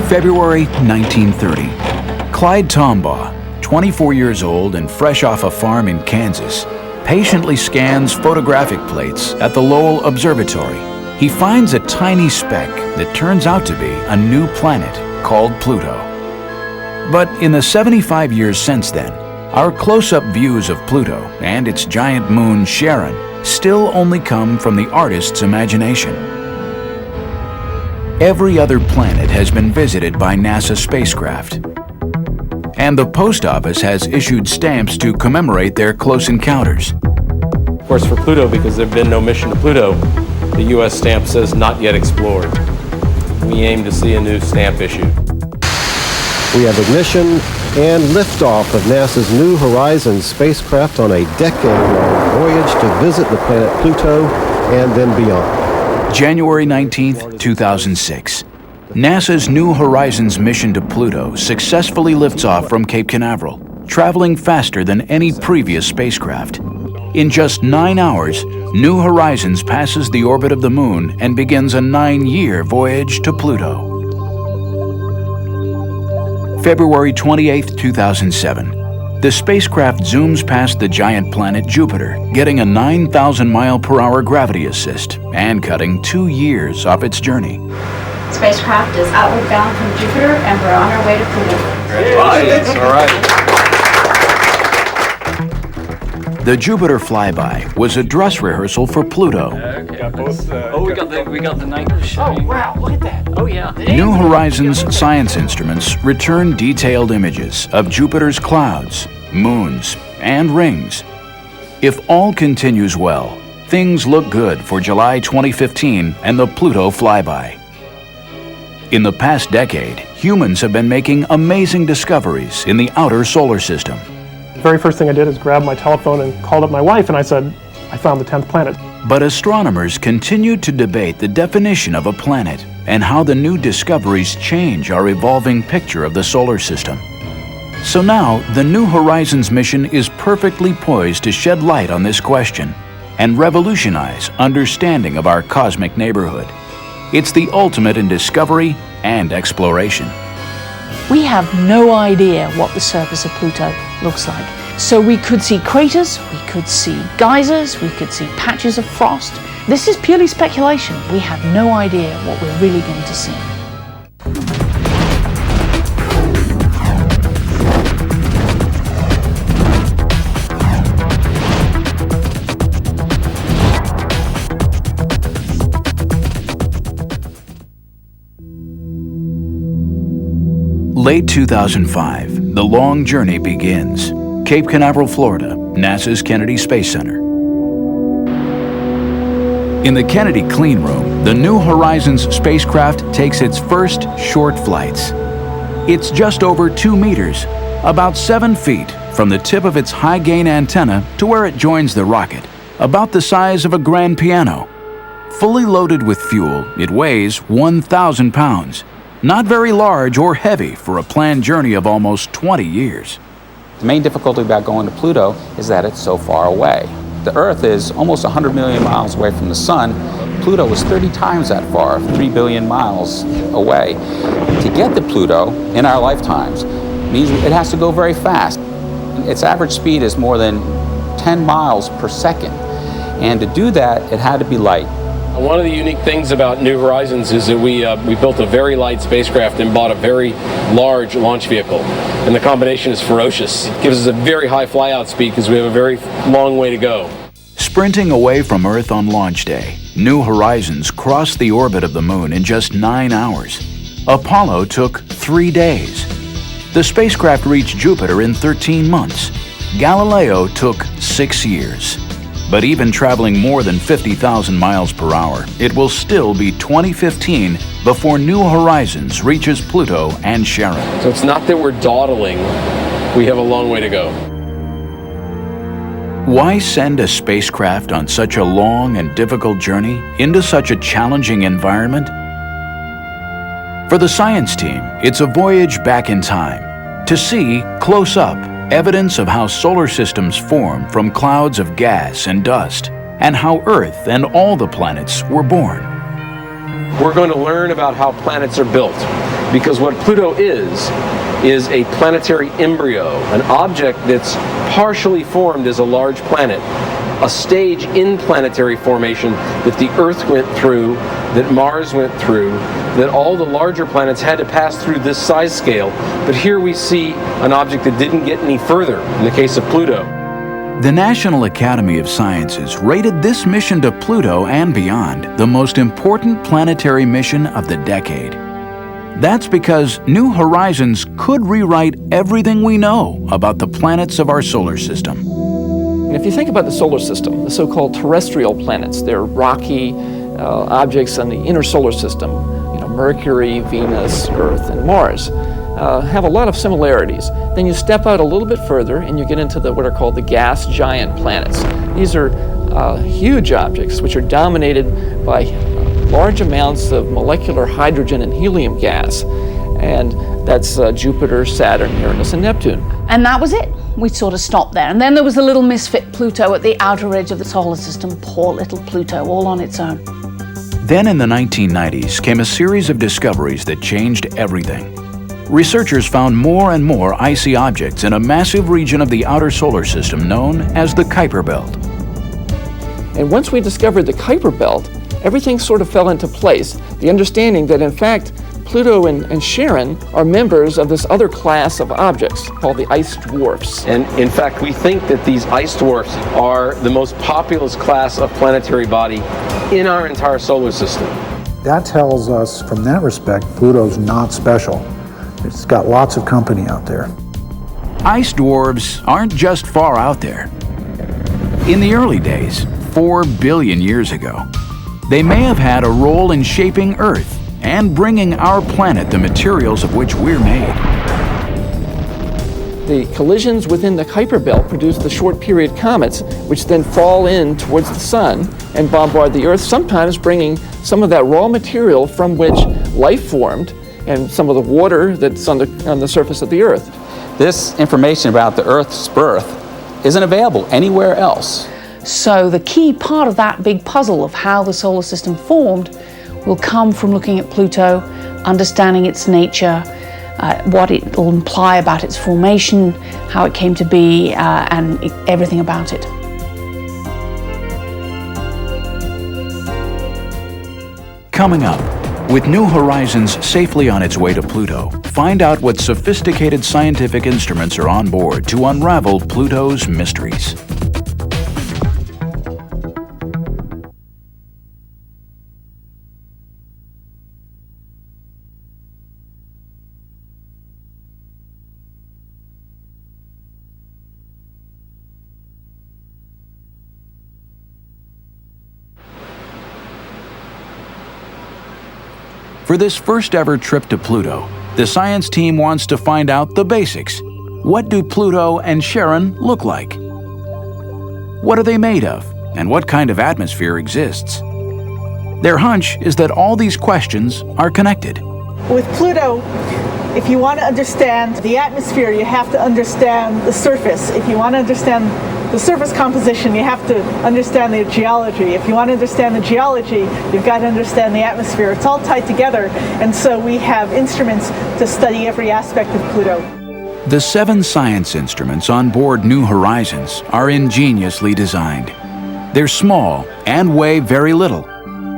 February 1930. Clyde Tombaugh, 24 years old and fresh off a farm in Kansas, patiently scans photographic plates at the Lowell Observatory. He finds a tiny speck that turns out to be a new planet called Pluto. But in the 75 years since then, our close-up views of Pluto and its giant moon Charon still only come from the artist's imagination. Every other planet has been visited by NASA spacecraft, and the post office has issued stamps to commemorate their close encounters. Of course, for Pluto, because there have been no mission to Pluto, the U.S. stamp says not yet explored. We aim to see a new stamp issued. We have ignition and liftoff of NASA's New Horizons spacecraft on a decade-long voyage to visit the planet Pluto and then beyond. January 19th, 2006. NASA's New Horizons mission to Pluto successfully lifts off from Cape Canaveral, traveling faster than any previous spacecraft. In just 9 hours, New Horizons passes the orbit of the Moon and begins a 9-year voyage to Pluto. February 28, 2007. The spacecraft zooms past the giant planet Jupiter, getting a 9,000-mile-per-hour gravity assist and cutting 2 years off its journey. Spacecraft is outward bound from Jupiter, and we're on our way to Pluto. Congratulations. All right. The Jupiter flyby was a dress rehearsal for Pluto. We got the night show. Oh, wow, look at that. Oh, yeah. New Horizons science instruments return detailed images of Jupiter's clouds, moons, and rings. If all continues well, things look good for July 2015 and the Pluto flyby. In the past decade, humans have been making amazing discoveries in the outer solar system. The very first thing I did is grab my telephone and called up my wife, and I said, I found the 10th planet. But astronomers continue to debate the definition of a planet and how the new discoveries change our evolving picture of the solar system. So now, the New Horizons mission is perfectly poised to shed light on this question and revolutionize understanding of our cosmic neighborhood. It's the ultimate in discovery and exploration. We have no idea what the surface of Pluto looks like. So we could see craters, we could see geysers, we could see patches of frost. This is purely speculation. We have no idea what we're really going to see. Late 2005, the long journey begins. Cape Canaveral, Florida, NASA's Kennedy Space Center. In the Kennedy clean room, the New Horizons spacecraft takes its first short flights. It's just over 2 meters, about 7 feet from the tip of its high-gain antenna to where it joins the rocket, about the size of a grand piano. Fully loaded with fuel, it weighs 1,000 pounds. Not very large or heavy for a planned journey of almost 20 years. The main difficulty about going to Pluto is that it's so far away. The Earth is almost 100 million miles away from the Sun. Pluto is 30 times that far, 3 billion miles away. To get to Pluto in our lifetimes means it has to go very fast. Its average speed is more than 10 miles per second. And to do that, it had to be light. One of the unique things about New Horizons is that we built a very light spacecraft and bought a very large launch vehicle. And the combination is ferocious. It gives us a very high flyout speed because we have a very long way to go. Sprinting away from Earth on launch day, New Horizons crossed the orbit of the Moon in just 9 hours. Apollo took 3 days. The spacecraft reached Jupiter in 13 months. Galileo took 6 years. But even traveling more than 50,000 miles per hour, it will still be 2015 before New Horizons reaches Pluto and Charon. So it's not that we're dawdling, we have a long way to go. Why send a spacecraft on such a long and difficult journey into such a challenging environment? For the science team, it's a voyage back in time to see, close up, evidence of how solar systems form from clouds of gas and dust, and how Earth and all the planets were born. We're going to learn about how planets are built. because what Pluto is a planetary embryo, an object that's partially formed as a large planet, a stage in planetary formation that the Earth went through, that Mars went through, that all the larger planets had to pass through this size scale. But here we see an object that didn't get any further in the case of Pluto. The National Academy of Sciences rated this mission to Pluto and beyond the most important planetary mission of the decade. That's because New Horizons could rewrite everything we know about the planets of our solar system. And if you think about the solar system, the so-called terrestrial planets, they're rocky objects in the inner solar system, Mercury, Venus, Earth, and Mars, have a lot of similarities. Then you step out a little bit further and you get into what are called the gas giant planets. These are huge objects which are dominated by large amounts of molecular hydrogen and helium gas. And that's Jupiter, Saturn, Uranus, and Neptune. And that was it. We sort of stopped there. And then there was the little misfit Pluto at the outer edge of the solar system. Poor little Pluto, all on its own. Then in the 1990s came a series of discoveries that changed everything. Researchers found more and more icy objects in a massive region of the outer solar system known as the Kuiper Belt. And once we discovered the Kuiper Belt, everything sort of fell into place. The understanding that, in fact, Pluto and Charon are members of this other class of objects called the ice dwarfs. And in fact, we think that these ice dwarfs are the most populous class of planetary body in our entire solar system. That tells us, from that respect, Pluto's not special. It's got lots of company out there. Ice dwarfs aren't just far out there. In the early days, 4 billion years ago, they may have had a role in shaping Earth and bringing our planet the materials of which we're made. The collisions within the Kuiper Belt produce the short period comets, which then fall in towards the sun and bombard the Earth, sometimes bringing some of that raw material from which life formed and some of the water that's on the surface of the Earth. This information about the Earth's birth isn't available anywhere else. So the key part of that big puzzle of how the solar system formed will come from looking at Pluto, understanding its nature, what it will imply about its formation, how it came to be, and everything about it. Coming up, with New Horizons safely on its way to Pluto, find out what sophisticated scientific instruments are on board to unravel Pluto's mysteries. For this first ever trip to Pluto, the science team wants to find out the basics. What do Pluto and Charon look like? What are they made of, and what kind of atmosphere exists? Their hunch is that all these questions are connected. With Pluto, if you want to understand the atmosphere, you have to understand the surface. If you want to understand the surface composition, you have to understand the geology. If you want to understand the geology, you've got to understand the atmosphere. It's all tied together, and so we have instruments to study every aspect of Pluto. The 7 science instruments on board New Horizons are ingeniously designed. They're small and weigh very little.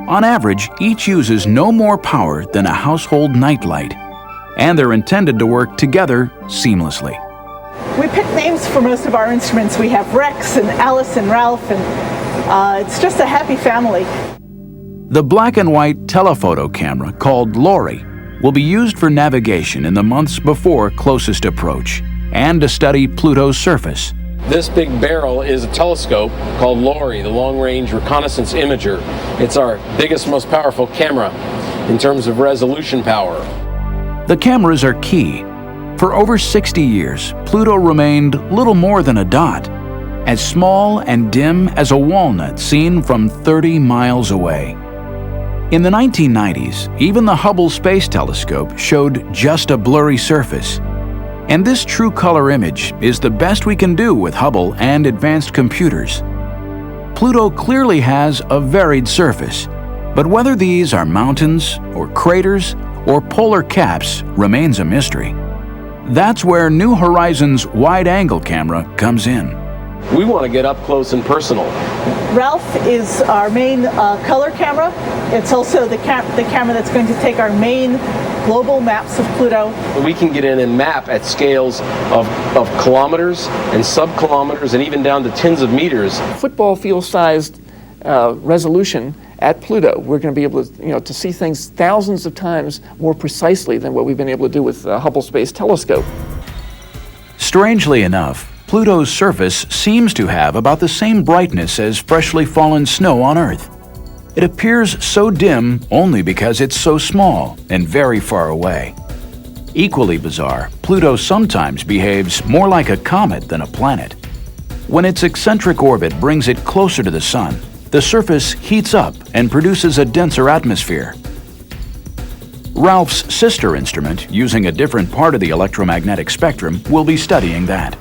On average, each uses no more power than a household nightlight, and they're intended to work together seamlessly. We picked names for most of our instruments. We have Rex and Alice and Ralph, and it's just a happy family. The black and white telephoto camera called Lori will be used for navigation in the months before closest approach and to study Pluto's surface. This big barrel is a telescope called LORI, the Long Range Reconnaissance Imager. It's our biggest, most powerful camera in terms of resolution power. The cameras are key. For over 60 years, Pluto remained little more than a dot, as small and dim as a walnut seen from 30 miles away. In the 1990s, even the Hubble Space Telescope showed just a blurry surface. And this true color image is the best we can do with Hubble and advanced computers. Pluto clearly has a varied surface, but whether these are mountains or craters or polar caps remains a mystery. That's where New Horizons wide-angle camera comes in. We want to get up close and personal. Ralph is our main color camera. It's also the camera that's going to take our main global maps of Pluto. We can get in and map at scales of kilometers and sub-kilometers and even down to tens of meters. Football field-sized resolution at Pluto. We're going to be able to, to see things thousands of times more precisely than what we've been able to do with the Hubble Space Telescope. Strangely enough, Pluto's surface seems to have about the same brightness as freshly fallen snow on Earth. It appears so dim only because it's so small and very far away. Equally bizarre, Pluto sometimes behaves more like a comet than a planet. When its eccentric orbit brings it closer to the Sun, the surface heats up and produces a denser atmosphere. Ralph's sister instrument, using a different part of the electromagnetic spectrum, will be studying that.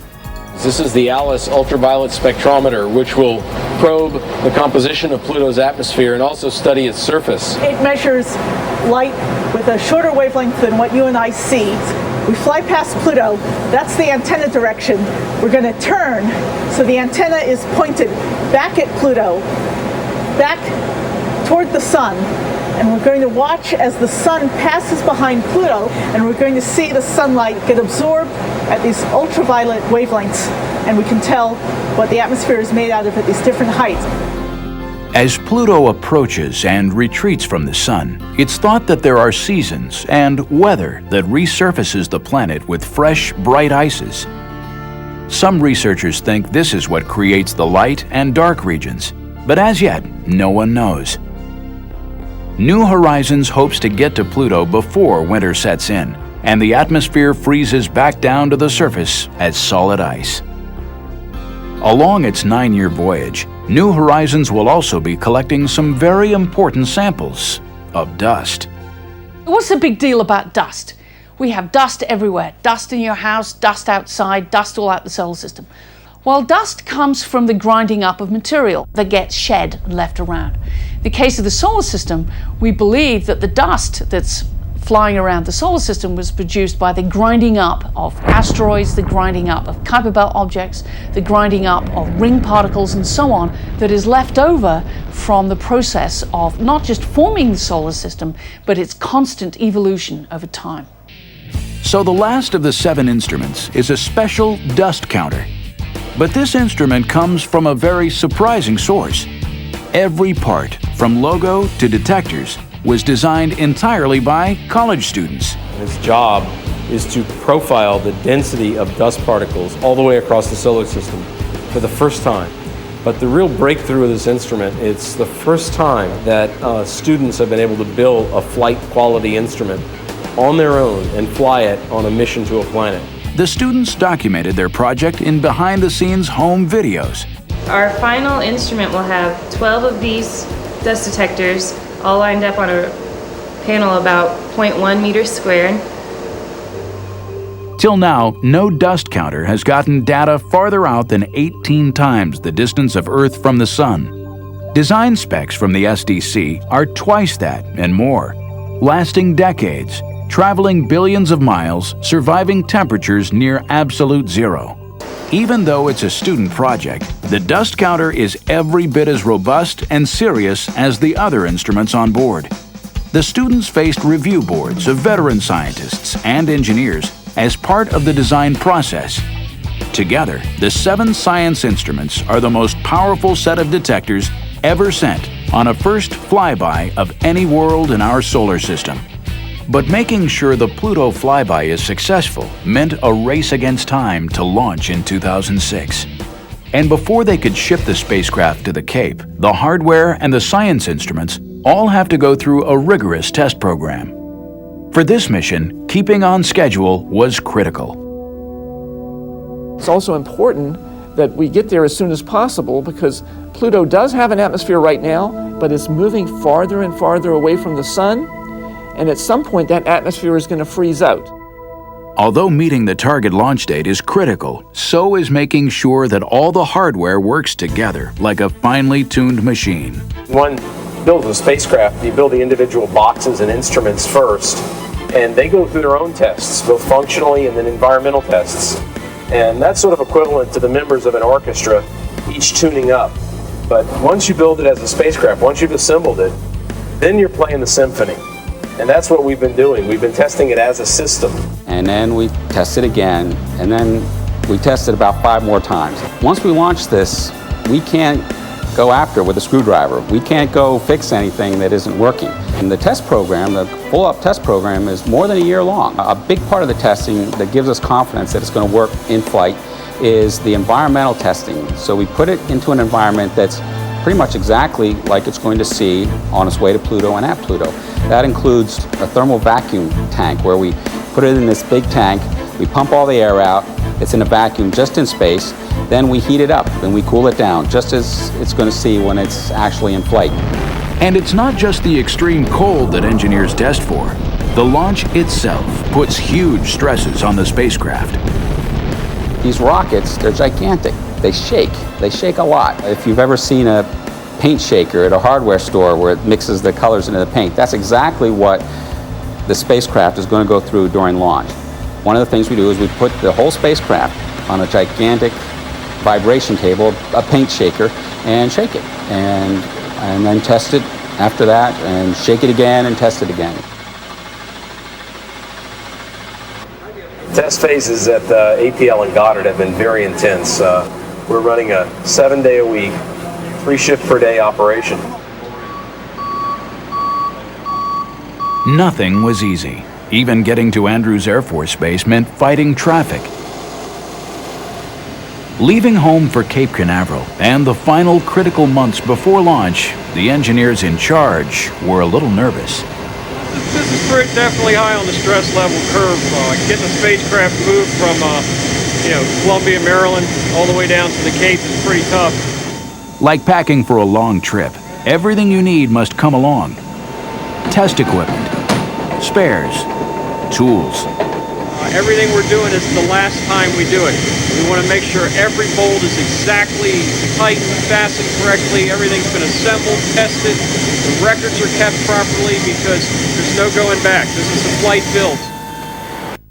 This is the ALICE ultraviolet spectrometer, which will probe the composition of Pluto's atmosphere and also study its surface. It measures light with a shorter wavelength than what you and I see. We fly past Pluto, that's the antenna direction. We're going to turn, so the antenna is pointed back at Pluto, back toward the Sun, and we're going to watch as the Sun passes behind Pluto, and we're going to see the sunlight get absorbed at these ultraviolet wavelengths, and we can tell what the atmosphere is made out of at these different heights. As Pluto approaches and retreats from the Sun, it's thought that there are seasons and weather that resurfaces the planet with fresh, bright ices. Some researchers think this is what creates the light and dark regions, but as yet, no one knows. New Horizons hopes to get to Pluto before winter sets in, and the atmosphere freezes back down to the surface as solid ice. Along its 9-year voyage, New Horizons will also be collecting some very important samples of dust. What's the big deal about dust? We have dust everywhere. Dust in your house, dust outside, dust all out the solar system. Well, dust comes from the grinding up of material that gets shed and left around. In the case of the solar system, we believe that the dust that's flying around the solar system was produced by the grinding up of asteroids, the grinding up of Kuiper Belt objects, the grinding up of ring particles and so on that is left over from the process of not just forming the solar system, but its constant evolution over time. So the last of the 7 instruments is a special dust counter. But this instrument comes from a very surprising source. Every part, from logo to detectors, was designed entirely by college students. His job is to profile the density of dust particles all the way across the solar system for the first time. But the real breakthrough of this instrument, it's the first time that students have been able to build a flight quality instrument on their own and fly it on a mission to a planet. The students documented their project in behind-the-scenes home videos. Our final instrument will have 12 of these dust detectors all lined up on a panel about 0.1 meters squared. Till now, no dust counter has gotten data farther out than 18 times the distance of Earth from the Sun. Design specs from the SDC are twice that and more, lasting decades, traveling billions of miles, surviving temperatures near absolute zero. Even though it's a student project, the dust counter is every bit as robust and serious as the other instruments on board. The students faced review boards of veteran scientists and engineers as part of the design process. Together, the 7 science instruments are the most powerful set of detectors ever sent on a first flyby of any world in our solar system. But making sure the Pluto flyby is successful meant a race against time to launch in 2006. And before they could ship the spacecraft to the Cape, the hardware and the science instruments all have to go through a rigorous test program. For this mission, keeping on schedule was critical. It's also important that we get there as soon as possible because Pluto does have an atmosphere right now, but it's moving farther and farther away from the Sun. And at some point, that atmosphere is going to freeze out. Although meeting the target launch date is critical, so is making sure that all the hardware works together like a finely tuned machine. One builds a spacecraft, you build the individual boxes and instruments first, and they go through their own tests, both functionally and then environmental tests. And that's sort of equivalent to the members of an orchestra, each tuning up. But once you build it as a spacecraft, once you've assembled it, then you're playing the symphony. And that's what we've been doing. We've been testing it as a system. And then we test it again, and then we test it about 5 more times. Once we launch this, we can't go after it with a screwdriver. We can't go fix anything that isn't working. And the test program, the full-up test program, is more than a year long. A big part of the testing that gives us confidence that it's going to work in flight is the environmental testing. So we put it into an environment that's pretty much exactly like it's going to see on its way to Pluto and at Pluto. That includes a thermal vacuum tank where we put it in this big tank, we pump all the air out, it's in a vacuum just in space, then we heat it up and we cool it down, just as it's going to see when it's actually in flight. And it's not just the extreme cold that engineers test for. The launch itself puts huge stresses on the spacecraft. These rockets, they're gigantic. They shake a lot. If you've ever seen a paint shaker at a hardware store where it mixes the colors into the paint, that's exactly what the spacecraft is going to go through during launch. One of the things we do is we put the whole spacecraft on a gigantic vibration table, a paint shaker, and shake it. And then test it after that, and shake it again and test it again. Test phases at APL and Goddard have been very intense. We're running a 7-day-a-week, 3-shift-per-day operation. Nothing was easy. Even getting to Andrews Air Force Base meant fighting traffic. Leaving home for Cape Canaveral and the final critical months before launch, the engineers in charge were a little nervous. This is definitely high on the stress level curve. Getting the spacecraft moved from Columbia, Maryland, all the way down to the Cape is pretty tough. Like packing for a long trip, everything you need must come along. Test equipment, spares, tools. Everything we're doing is the last time we do it. We want to make sure every bolt is exactly tightened, fastened correctly, everything's been assembled, tested, the records are kept properly because there's no going back. This is a flight build.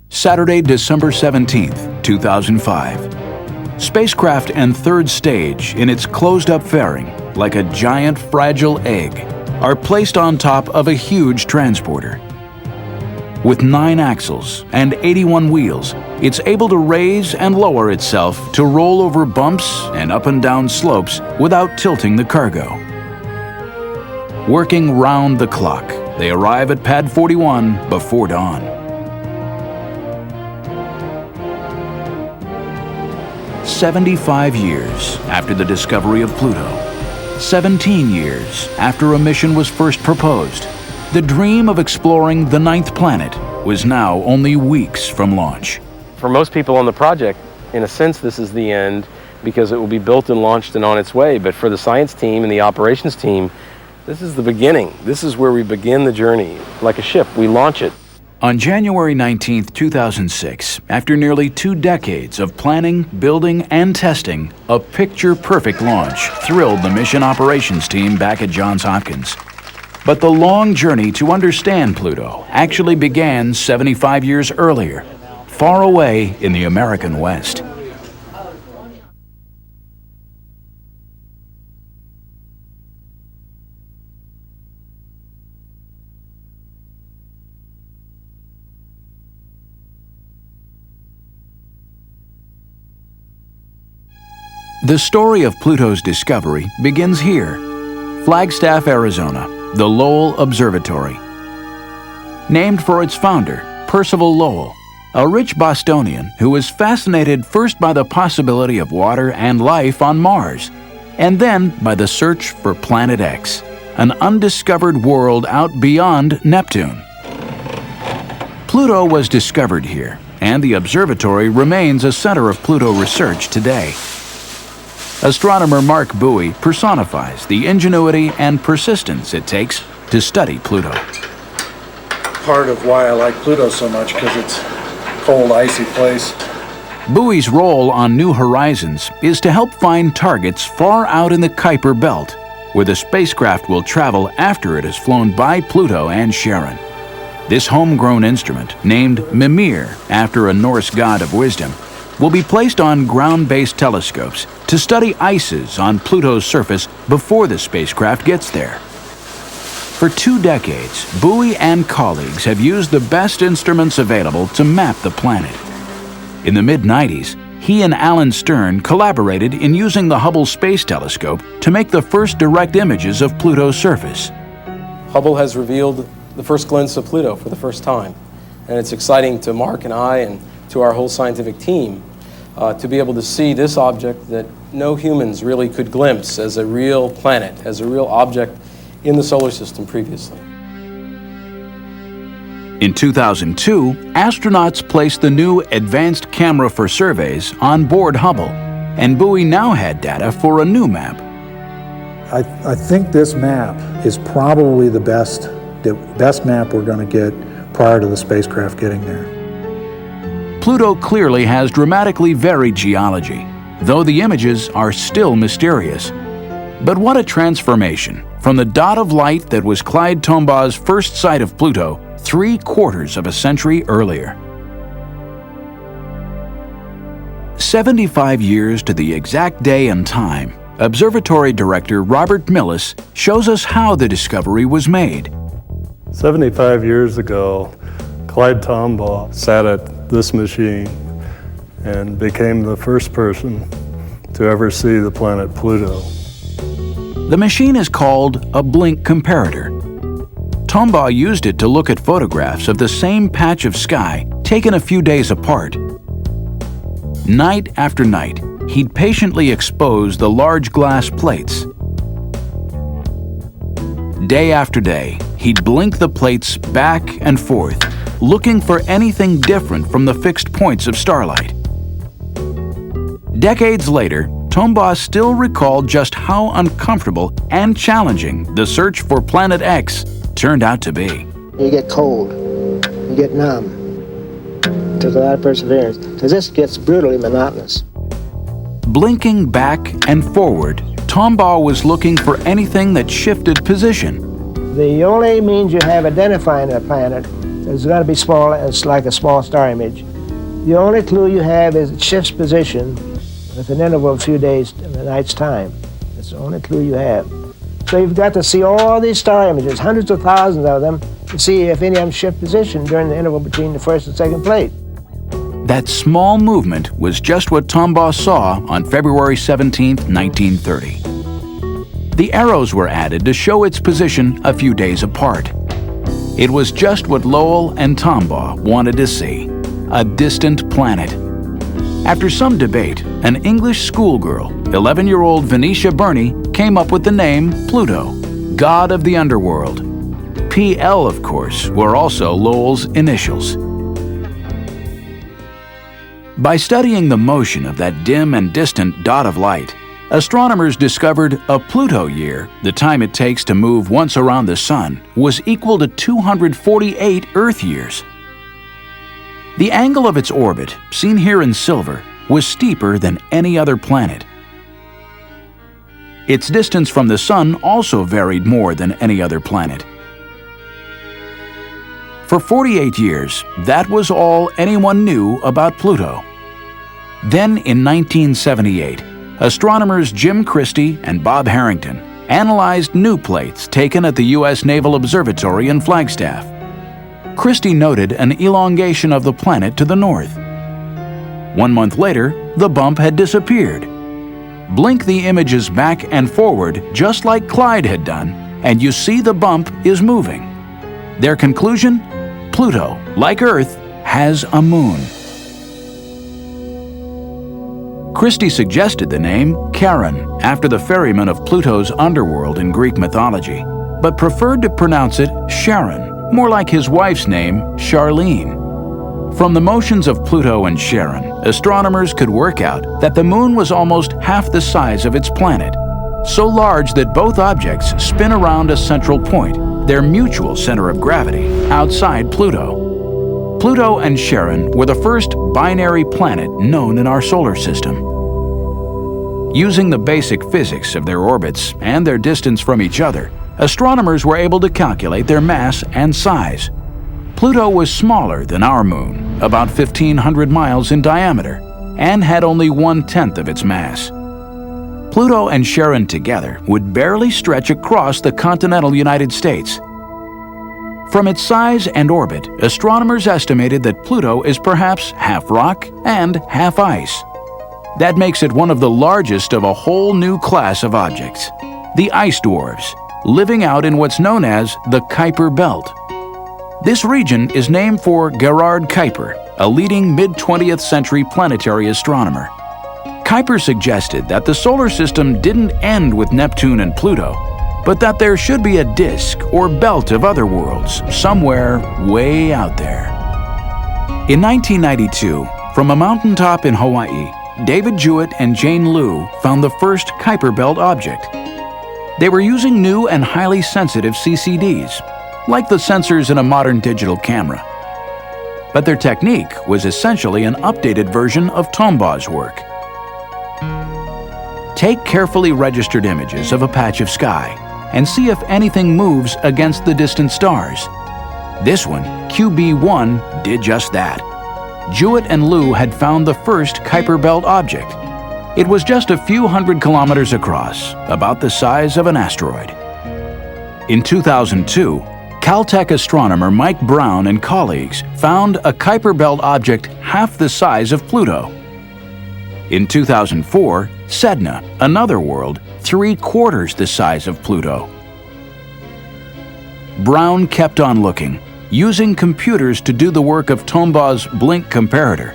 Saturday, December 17th, 2005. Spacecraft and third stage, in its closed-up fairing, like a giant fragile egg, are placed on top of a huge transporter. With 9 axles and 81 wheels, it's able to raise and lower itself to roll over bumps and up and down slopes without tilting the cargo. Working round the clock, they arrive at Pad 41 before dawn. "75 years after the discovery of Pluto, 17 years after a mission was first proposed, the dream of exploring the 9th planet was now only weeks from launch." For most people on the project, in a sense, this is the end because it will be built and launched and on its way. But for the science team and the operations team, this is the beginning. This is where we begin the journey. Like a ship, we launch it. On January 19, 2006, after nearly 2 decades of planning, building, and testing, a picture-perfect launch thrilled the mission operations team back at Johns Hopkins. But the long journey to understand Pluto actually began 75 years earlier, far away in the American West. The story of Pluto's discovery begins here, Flagstaff, Arizona, the Lowell Observatory. Named for its founder, Percival Lowell, a rich Bostonian who was fascinated first by the possibility of water and life on Mars, and then by the search for Planet X, an undiscovered world out beyond Neptune. Pluto was discovered here, and the observatory remains a center of Pluto research today. Astronomer Mark Bowie personifies the ingenuity and persistence it takes to study Pluto. Part of why I like Pluto so much, because it's a cold, icy place. Bowie's role on New Horizons is to help find targets far out in the Kuiper Belt, where the spacecraft will travel after it has flown by Pluto and Charon. This homegrown instrument, named Mimir after a Norse god of wisdom, will be placed on ground-based telescopes to study ices on Pluto's surface before the spacecraft gets there. For 2 decades, Bowie and colleagues have used the best instruments available to map the planet. In the mid-90s, he and Alan Stern collaborated in using the Hubble Space Telescope to make the first direct images of Pluto's surface. Hubble has revealed the first glimpse of Pluto for the first time, and it's exciting to Mark and I and to our whole scientific team to be able to see this object that no humans really could glimpse as a real planet, as a real object in the solar system previously. In 2002, astronauts placed the new Advanced Camera for Surveys on board Hubble, and Bowie now had data for a new map. I think this map is probably the best map we're going to get prior to the spacecraft getting there. Pluto clearly has dramatically varied geology, though the images are still mysterious. But what a transformation from the dot of light that was Clyde Tombaugh's first sight of Pluto 3/4 of a century earlier. 75 years to the exact day and time, Observatory Director Robert Millis shows us how the discovery was made. 75 years ago, Clyde Tombaugh sat at this machine and became the first person to ever see the planet Pluto. The machine is called a blink comparator. Tombaugh used it to look at photographs of the same patch of sky taken a few days apart. Night after night, he'd patiently expose the large glass plates. Day after day, he'd blink the plates back and forth, looking for anything different from the fixed points of starlight. Decades later, Tombaugh still recalled just how uncomfortable and challenging the search for Planet X turned out to be. You get cold, you get numb. It took a lot of perseverance, because this gets brutally monotonous. Blinking back and forward, Tombaugh was looking for anything that shifted position. The only means you have identifying a planet is going to be small. It's like a small star image. The only clue you have is it shifts position with an interval of a few days in a night's time. That's the only clue you have. So you've got to see all these star images, hundreds of thousands of them, to see if any of them shift position during the interval between the first and second plate. That small movement was just what Tombaugh saw on February 17, 1930. The arrows were added to show its position a few days apart. It was just what Lowell and Tombaugh wanted to see, a distant planet. After some debate, an English schoolgirl, 11-year-old Venetia Burney, came up with the name Pluto, god of the underworld. PL, of course, were also Lowell's initials. By studying the motion of that dim and distant dot of light, astronomers discovered a Pluto year, the time it takes to move once around the Sun, was equal to 248 Earth years. The angle of its orbit, seen here in silver, was steeper than any other planet. Its distance from the Sun also varied more than any other planet. For 48 years, that was all anyone knew about Pluto. Then, in 1978, astronomers Jim Christie and Bob Harrington analyzed new plates taken at the U.S. Naval Observatory in Flagstaff. Christie noted an elongation of the planet to the north. 1 month later, the bump had disappeared. Blink the images back and forward just like Clyde had done, and you see the bump is moving. Their conclusion? Pluto, like Earth, has a moon. Christie suggested the name Charon after the ferryman of Pluto's underworld in Greek mythology, but preferred to pronounce it Charon, more like his wife's name, Charlene. From the motions of Pluto and Charon, astronomers could work out that the moon was almost half the size of its planet, so large that both objects spin around a central point, their mutual center of gravity, outside Pluto. Pluto and Charon were the first binary planet known in our solar system. Using the basic physics of their orbits and their distance from each other, astronomers were able to calculate their mass and size. Pluto was smaller than our moon, about 1,500 miles in diameter, and had only 1/10 of its mass. Pluto and Charon together would barely stretch across the continental United States. From its size and orbit, astronomers estimated that Pluto is perhaps half rock and half ice. That makes it one of the largest of a whole new class of objects, the ice dwarfs, living out in what's known as the Kuiper Belt. This region is named for Gerard Kuiper, a leading mid-20th century planetary astronomer. Kuiper suggested that the solar system didn't end with Neptune and Pluto, but that there should be a disk or belt of other worlds somewhere way out there. In 1992, from a mountaintop in Hawaii, David Jewett and Jane Liu found the first Kuiper Belt object. They were using new and highly sensitive CCDs, like the sensors in a modern digital camera. But their technique was essentially an updated version of Tombaugh's work. Take carefully registered images of a patch of sky and see if anything moves against the distant stars. This one, QB1, did just that. Jewett and Liu had found the first Kuiper Belt object. It was just a few hundred kilometers across, about the size of an asteroid. In 2002, Caltech astronomer Mike Brown and colleagues found a Kuiper Belt object half the size of Pluto. In 2004, Sedna, another world, 3/4 the size of Pluto. Brown kept on looking, using computers to do the work of Tombaugh's blink comparator.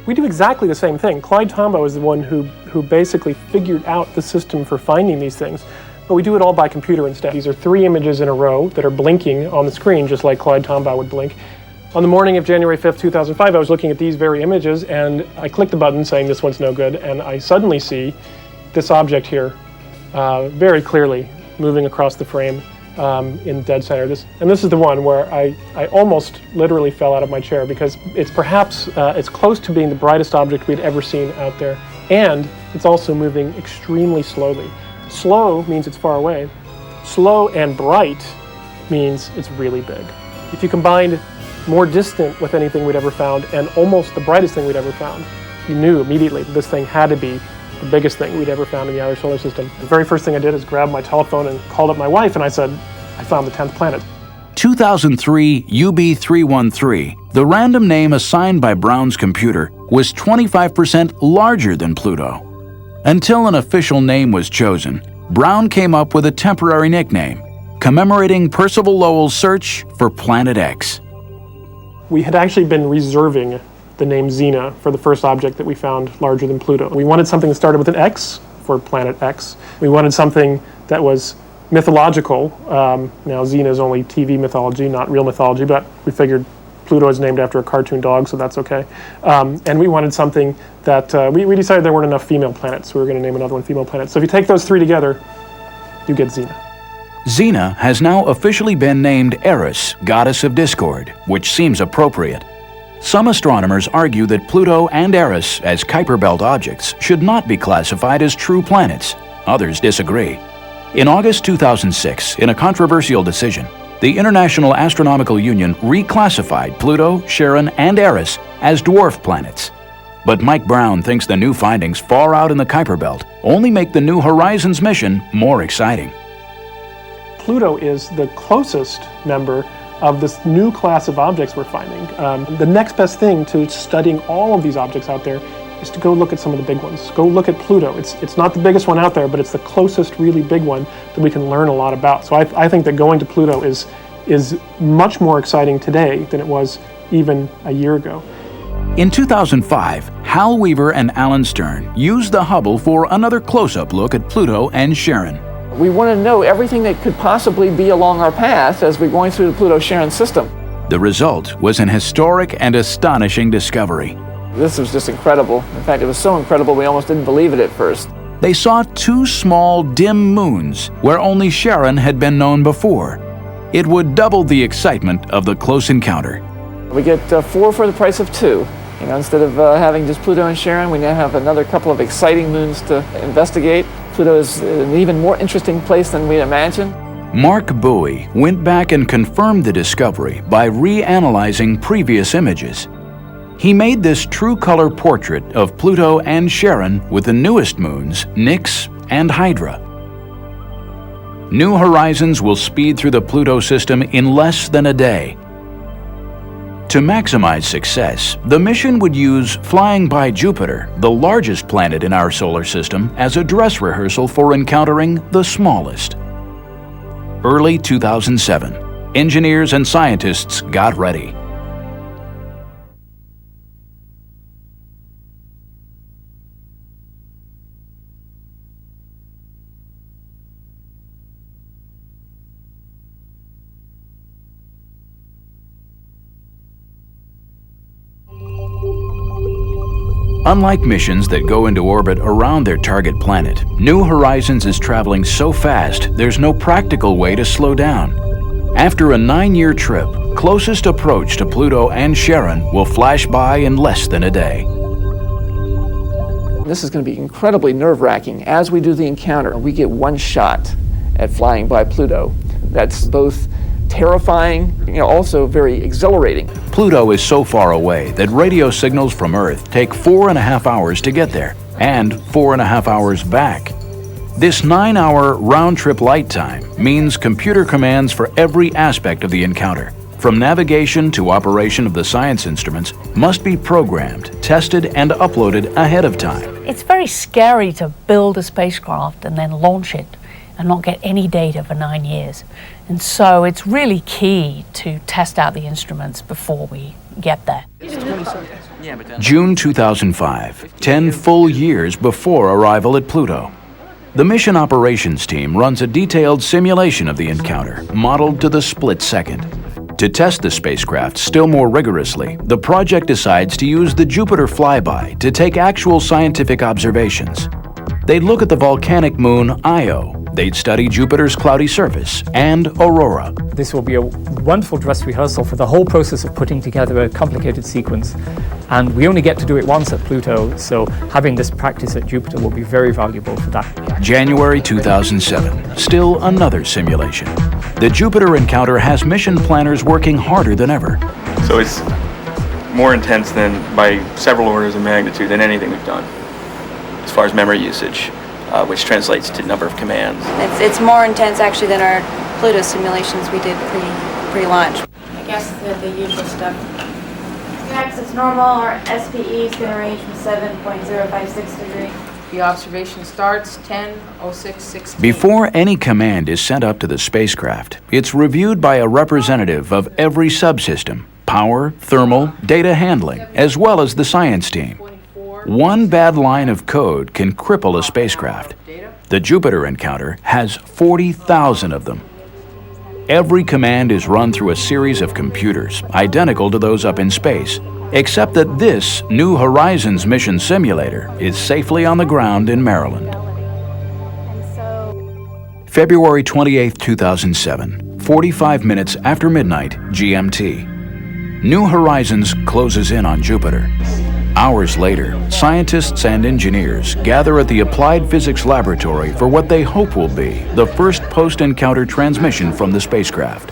We do exactly the same thing. Clyde Tombaugh is the one who basically figured out the system for finding these things, but we do it all by computer instead. These are 3 images in a row that are blinking on the screen, just like Clyde Tombaugh would blink. On the morning of January 5th, 2005, I was looking at these very images, and I clicked the button saying this one's no good, and I suddenly see this object here very clearly moving across the frame in dead center. And this is the one where I almost literally fell out of my chair, because it's perhaps it's close to being the brightest object we'd ever seen out there, and it's also moving extremely slowly. Slow means it's far away. Slow and bright means it's really big. If you combined more distant with anything we'd ever found and almost the brightest thing we'd ever found, you knew immediately that this thing had to be the biggest thing we'd ever found in the outer solar system. The very first thing I did is grab my telephone and called up my wife, and I said, I found the 10th planet. 2003 UB313, the random name assigned by Brown's computer, was 25% larger than Pluto. Until an official name was chosen, Brown came up with a temporary nickname, commemorating Percival Lowell's search for Planet X. We had actually been reserving the name Xena for the first object that we found larger than Pluto. We wanted something that started with an X for Planet X. We wanted something that was mythological. Now Xena is only TV mythology, not real mythology, but we figured Pluto is named after a cartoon dog, so that's okay. And we wanted something that, we decided there weren't enough female planets, so we were going to name another one female planet. So if you take those 3 together, you get Xena. Xena has now officially been named Eris, goddess of discord, which seems appropriate. Some astronomers argue that Pluto and Eris, as Kuiper Belt objects, should not be classified as true planets. Others disagree. In August 2006, in a controversial decision, the International Astronomical Union reclassified Pluto, Charon, and Eris as dwarf planets. But Mike Brown thinks the new findings far out in the Kuiper Belt only make the New Horizons mission more exciting. Pluto is the closest member of this new class of objects we're finding. The next best thing to studying all of these objects out there is to go look at some of the big ones. Go look at Pluto. It's not the biggest one out there, but it's the closest really big one that we can learn a lot about. So I think that going to Pluto is much more exciting today than it was even a year ago. In 2005, Hal Weaver and Alan Stern used the Hubble for another close-up look at Pluto and Charon. We want to know everything that could possibly be along our path as we're going through the Pluto-Charon system. The result was an historic and astonishing discovery. This was just incredible. In fact, it was so incredible we almost didn't believe it at first. They saw 2 small, dim moons where only Charon had been known before. It would double the excitement of the close encounter. We get 4 for the price of 2. You know, instead of having just Pluto and Charon, we now have another couple of exciting moons to investigate. Pluto is an even more interesting place than we imagined. Mark Bowie went back and confirmed the discovery by reanalyzing previous images. He made this true color portrait of Pluto and Charon with the newest moons, Nix and Hydra. New Horizons will speed through the Pluto system in less than a day. To maximize success, the mission would use flying by Jupiter, the largest planet in our solar system, as a dress rehearsal for encountering the smallest. Early 2007, engineers and scientists got ready. Unlike missions that go into orbit around their target planet, New Horizons is traveling so fast there's no practical way to slow down. After a 9-year trip, closest approach to Pluto and Charon will flash by in less than a day. This is going to be incredibly nerve-wracking. As we do the encounter, we get one shot at flying by Pluto. That's both terrifying, also very exhilarating. Pluto is so far away that radio signals from Earth take 4.5 hours to get there, and 4.5 hours back. This 9-hour round-trip light time means computer commands for every aspect of the encounter, from navigation to operation of the science instruments, must be programmed, tested, and uploaded ahead of time. It's very scary to build a spacecraft and then launch it and not get any data for 9 years. And so it's really key to test out the instruments before we get there. June 2005, 10 full years before arrival at Pluto. The mission operations team runs a detailed simulation of the encounter, modeled to the split second. To test the spacecraft still more rigorously, the project decides to use the Jupiter flyby to take actual scientific observations. They'd look at the volcanic moon Io. They'd study Jupiter's cloudy surface and aurora. This will be a wonderful dress rehearsal for the whole process of putting together a complicated sequence. And we only get to do it once at Pluto, so having this practice at Jupiter will be very valuable for that. January 2007, still another simulation. The Jupiter encounter has mission planners working harder than ever. So it's more intense than by several orders of magnitude than anything we've done as far as memory usage, which translates to number of commands. It's more intense actually than our Pluto simulations we did pre-launch. I guess the usual stuff. Axis normal, our SPE is going to range from 7.056 degrees. The observation starts 10:06:16. Before any command is sent up to the spacecraft, it's reviewed by a representative of every subsystem, power, thermal, data handling, as well as the science team. One bad line of code can cripple a spacecraft. The Jupiter encounter has 40,000 of them. Every command is run through a series of computers, identical to those up in space, except that this New Horizons mission simulator is safely on the ground in Maryland. February 28, 2007, 45 minutes after midnight, GMT. New Horizons closes in on Jupiter. Hours later, scientists and engineers gather at the Applied Physics Laboratory for what they hope will be the first post-encounter transmission from the spacecraft.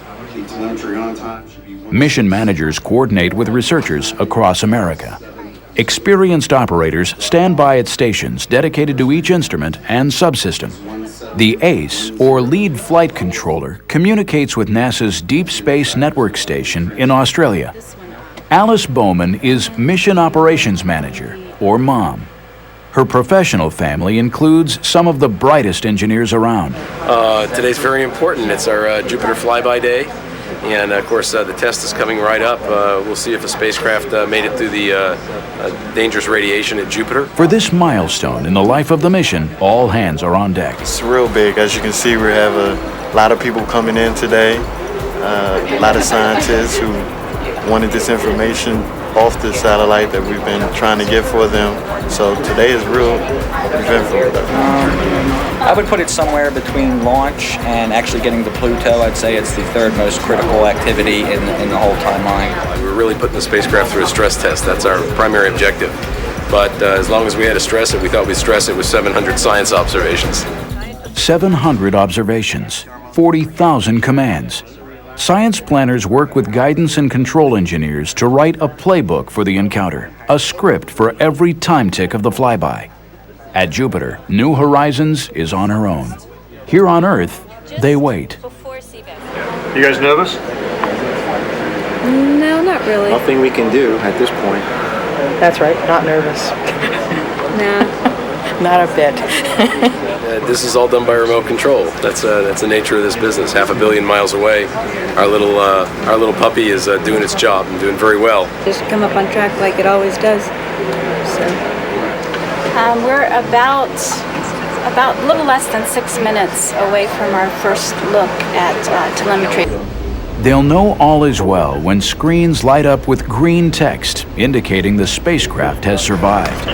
Mission managers coordinate with researchers across America. Experienced operators stand by at stations dedicated to each instrument and subsystem. The ACE, or Lead Flight Controller, communicates with NASA's Deep Space Network Station in Australia. Alice Bowman is Mission Operations Manager, or MOM. Her professional family includes some of the brightest engineers around. Today's very important. It's our Jupiter flyby day. And of course, the test is coming right up. We'll see if a spacecraft made it through the dangerous radiation at Jupiter. For this milestone in the life of the mission, all hands are on deck. It's real big. As you can see, we have a lot of people coming in today, a lot of scientists who wanted this information off the satellite that we've been trying to get for them. So today is real eventful. I would put it somewhere between launch and actually getting to Pluto. I'd say it's the third most critical activity in the whole timeline. We're really putting the spacecraft through a stress test. That's our primary objective. But as long as we had to stress it, we thought we'd stress it with 700 science observations. 700 observations. 40,000 commands. Science planners work with guidance and control engineers to write a playbook for the encounter, a script for every time tick of the flyby. At Jupiter, New Horizons is on her own. Here on Earth, they wait. You guys nervous? No, not really. Nothing we can do at this point. That's right, not nervous. Nah. Not a bit. This is all done by remote control. That's the nature of this business. 500 million miles away, our little puppy is doing its job and doing very well. Just come up on track like it always does. So. We're about a little less than 6 minutes away from our first look at telemetry. They'll know all is well when screens light up with green text indicating the spacecraft has survived.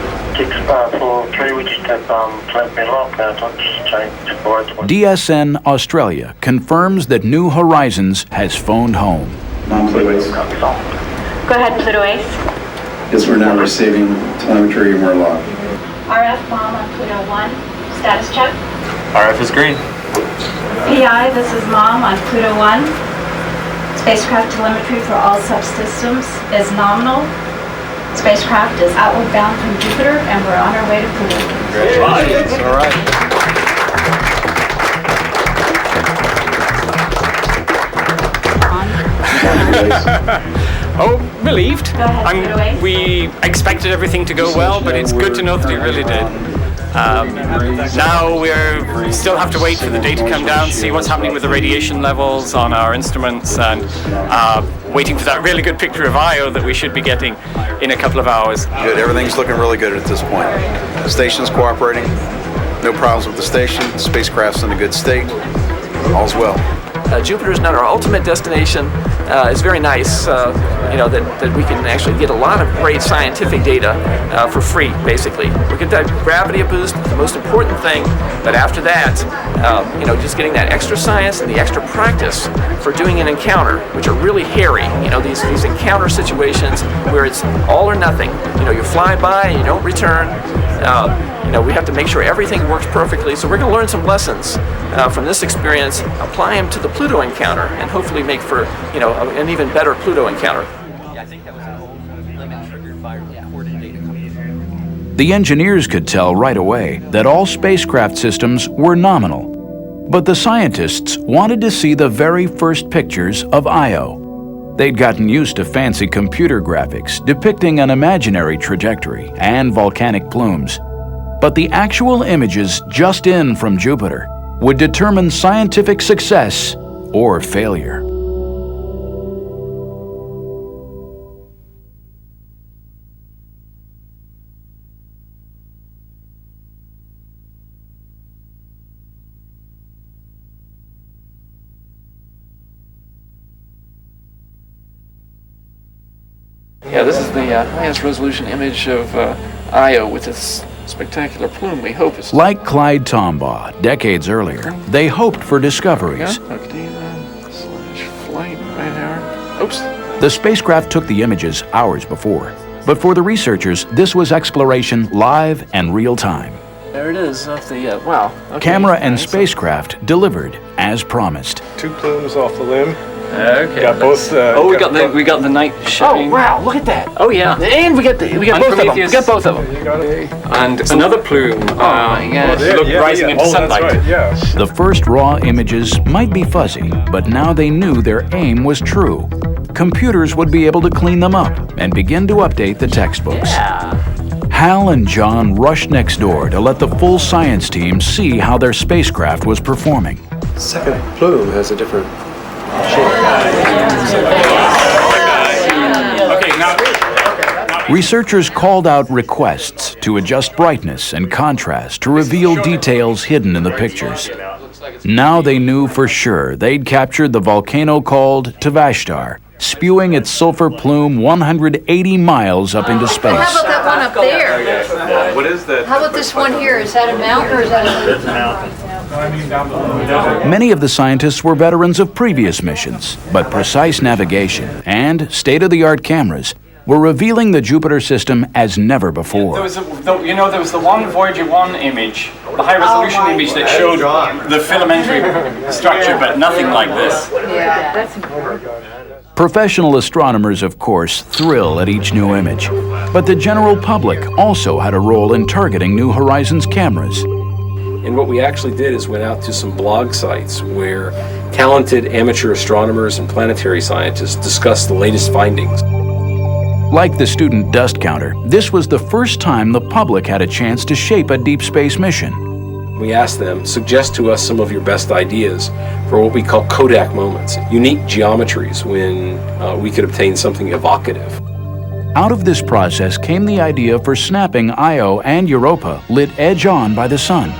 DSN Australia confirms that New Horizons has phoned home. Non-Pluto Ace. Go ahead, Pluto Ace. Yes, we're now receiving telemetry and we're logged. RF mom on Pluto 1. Status check. RF is green. PI, this is mom on Pluto 1. Spacecraft telemetry for all subsystems is nominal. Spacecraft is outward bound from Jupiter, and we're on our way to Pluto. Congratulations. All right. Oh, relieved. Go ahead, we expected everything to go well, but it's good to know that it really did. Now we still have to wait for the data to come down, see what's happening with the radiation levels on our instruments, and waiting for that really good picture of Io that we should be getting in a couple of hours. Good, everything's looking really good at this point. The station's cooperating, no problems with the station, the spacecraft's in a good state, all's well. Jupiter's not our ultimate destination. It's very nice, that we can actually get a lot of great scientific data for free, basically. We get that gravity boost, the most important thing, but after that, just getting that extra science and the extra practice for doing an encounter, which are really hairy. These encounter situations where it's all or nothing. You fly by and you don't return. We have to make sure everything works perfectly, so we're going to learn some lessons from this experience, apply them to the Pluto encounter, and hopefully make for, an even better Pluto encounter. The engineers could tell right away that all spacecraft systems were nominal. But the scientists wanted to see the very first pictures of Io. They'd gotten used to fancy computer graphics depicting an imaginary trajectory and volcanic plumes. But the actual images just in from Jupiter would determine scientific success or failure. Yeah, this is the highest resolution image of Io with its spectacular plume, we hope. Like Clyde Tombaugh decades earlier, they hoped for discoveries. Flight right there. Oops. The spacecraft took the images hours before, but for the researchers, this was exploration live and real time. There it is off the, wow. Okay. Camera and spacecraft delivered as promised. 2 plumes off the limb. Okay. Got both. we got the night shipping. Oh wow! Look at that. Oh yeah. And we got both of them. We got both of them. And another plume. Oh my gosh! Rising into sunlight. That's right, yeah. The first raw images might be fuzzy, but now they knew their aim was true. Computers would be able to clean them up and begin to update the textbooks. Yeah. Hal and John rushed next door to let the full science team see how their spacecraft was performing. Second plume has a different shape. Okay, now. Researchers called out requests to adjust brightness and contrast to reveal details hidden in the pictures. Now they knew for sure they'd captured the volcano called Tvashtar, spewing its sulfur plume 180 miles up into space. How about that one up there? What is that? How about this one here? Is that a mountain or is that a mountain? Many of the scientists were veterans of previous missions, but precise navigation and state-of-the-art cameras were revealing the Jupiter system as never before. There was the one Voyager 1 image the high resolution image that showed the filamentary structure, but nothing like this. Yeah, that's Professional astronomers, of course, thrill at each new image, but the general public also had a role in targeting New Horizons cameras. And what we actually did is went out to some blog sites where talented amateur astronomers and planetary scientists discussed the latest findings. Like the student dust counter, this was the first time the public had a chance to shape a deep space mission. We asked them, suggest to us some of your best ideas for what we call Kodak moments, unique geometries when we could obtain something evocative. Out of this process came the idea for snapping Io and Europa lit edge on by the sun.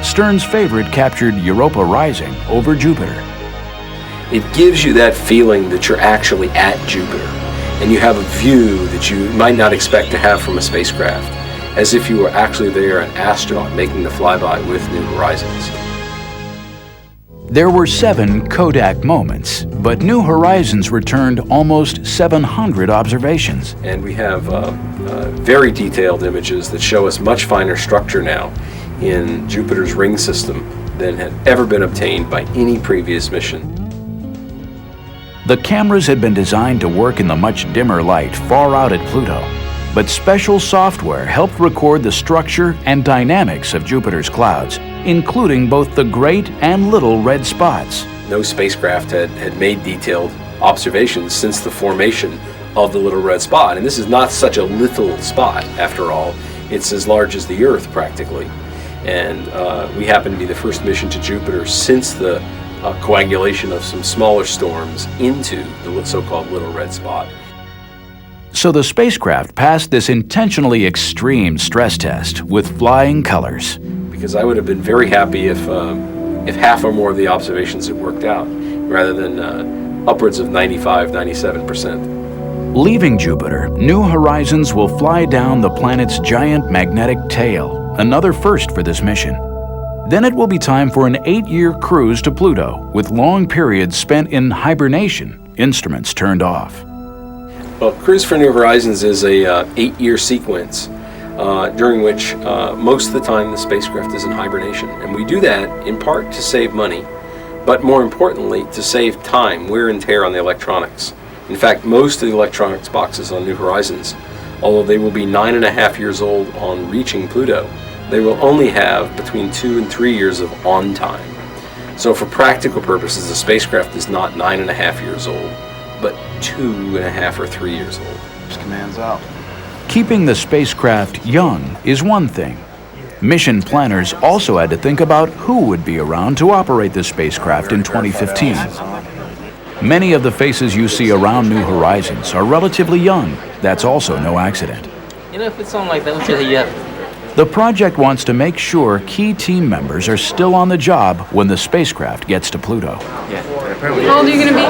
Stern's favorite captured Europa rising over Jupiter. It gives you that feeling that you're actually at Jupiter, and you have a view that you might not expect to have from a spacecraft, as if you were actually there, an astronaut making the flyby with New Horizons. There were 7 Kodak moments, but New Horizons returned almost 700 observations. And we have very detailed images that show us much finer structure now in Jupiter's ring system than had ever been obtained by any previous mission. The cameras had been designed to work in the much dimmer light far out at Pluto, but special software helped record the structure and dynamics of Jupiter's clouds, including both the great and little red spots. No spacecraft had made detailed observations since the formation of the little red spot. And this is not such a little spot, after all. It's as large as the Earth, practically. And we happen to be the first mission to Jupiter since the coagulation of some smaller storms into the so-called little red spot. So the spacecraft passed this intentionally extreme stress test with flying colors. Because I would have been very happy if half or more of the observations had worked out, rather than upwards of 95–97%. Leaving Jupiter, New Horizons will fly down the planet's giant magnetic tail, another first for this mission. Then it will be time for an 8-year cruise to Pluto, with long periods spent in hibernation, instruments turned off. Well, Cruise for New Horizons is a 8-year sequence during which most of the time the spacecraft is in hibernation. And we do that in part to save money, but more importantly to save time, wear and tear on the electronics. In fact, most of the electronics boxes on New Horizons, although they will be 9.5 years old on reaching Pluto, they will only have between 2 and 3 years of on time. So for practical purposes, the spacecraft is not 9.5 years old, but 2.5 or 3 years old. Just commands out. Keeping the spacecraft young is one thing. Mission planners also had to think about who would be around to operate the spacecraft in 2015. Many of the faces you see around New Horizons are relatively young. That's also no accident. You know, if it's something like that, let's say you have. The project wants to make sure key team members are still on the job when the spacecraft gets to Pluto. Yeah. How old are you going to be?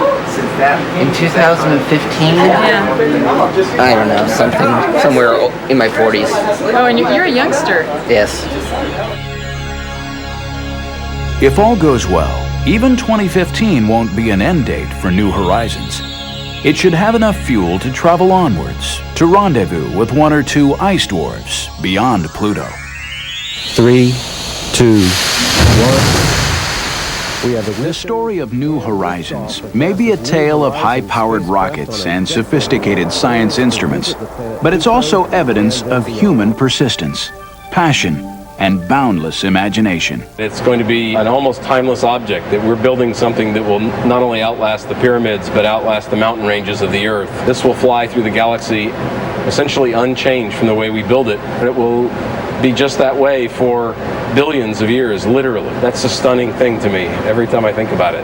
In 2015? Yeah. I don't know, somewhere in my 40s. Oh, and you're a youngster. Yes. If all goes well, even 2015 won't be an end date for New Horizons. It should have enough fuel to travel onwards, to rendezvous with 1 or 2 ice dwarfs beyond Pluto. 3, 2, 1. The story of New Horizons may be a tale of high-powered rockets and sophisticated science instruments, but it's also evidence of human persistence, passion, and boundless imagination. It's going to be an almost timeless object, that we're building something that will not only outlast the pyramids, but outlast the mountain ranges of the Earth. This will fly through the galaxy essentially unchanged from the way we build it, and it will be just that way for billions of years, literally. That's a stunning thing to me every time I think about it.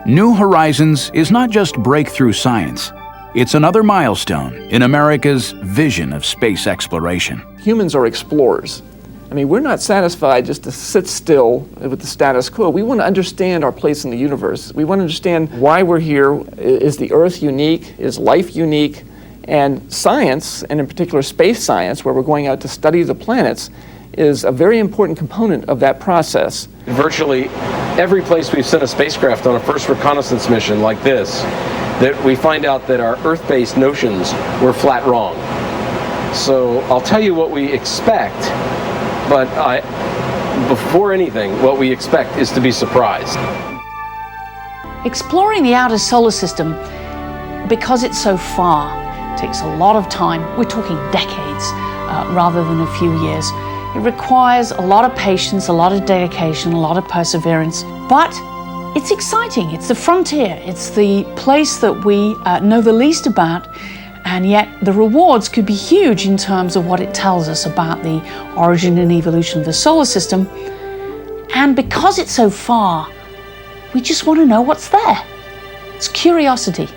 New Horizons is not just breakthrough science. It's another milestone in America's vision of space exploration. Humans are explorers. I mean, we're not satisfied just to sit still with the status quo. We want to understand our place in the universe. We want to understand why we're here. Is the Earth unique? Is life unique? And science, and in particular space science, where we're going out to study the planets, is a very important component of that process. Virtually every place we've sent a spacecraft on a first reconnaissance mission like this, that we find out that our Earth-based notions were flat wrong. So I'll tell you what we expect, but before anything, what we expect is to be surprised. Exploring the outer solar system, because it's so far, takes a lot of time. We're talking decades rather than a few years. It requires a lot of patience, a lot of dedication, a lot of perseverance, but it's exciting. It's the frontier. It's the place that we know the least about, and yet the rewards could be huge in terms of what it tells us about the origin and evolution of the solar system. And because it's so far, we just want to know what's there. It's curiosity.